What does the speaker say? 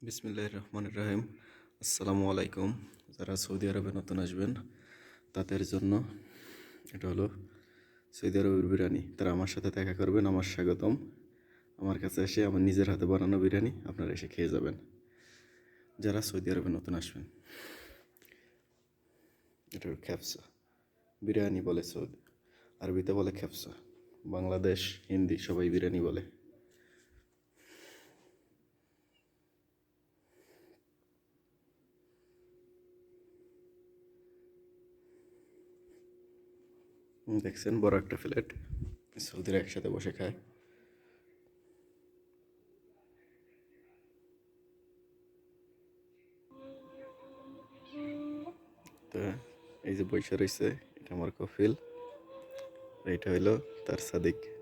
বিসমিল্লাহির রহমানির রহিম। আসসালামু আলাইকুম। যারা সৌদি আরবে নতুন আসবেন তাদের জন্য এটা হলো সৌদি আরবের বিরিয়ানি। তারা আমার সাথে দেখা করবেন, আমার স্বাগতম। আমার কাছে এসে আমার নিজের হাতে বানানো বিরিয়ানি আপনারা এসে খেয়ে যাবেন যারা সৌদি আরবে নতুন আসবেন। এটা হলো খ্যাপসা বিরিয়ানি বলে, সৌদি আরবিতে বলে খ্যাপসা। বাংলাদেশ, হিন্দি সবাই বিরিয়ানি বলে। দেখছেন বড় একটা প্লেট, সৌদিরা একসাথে বসে খায়। তো এই যে বৈশা রয়েছে, এটা আমার কফিল, এটা হইলো তার সাদিক।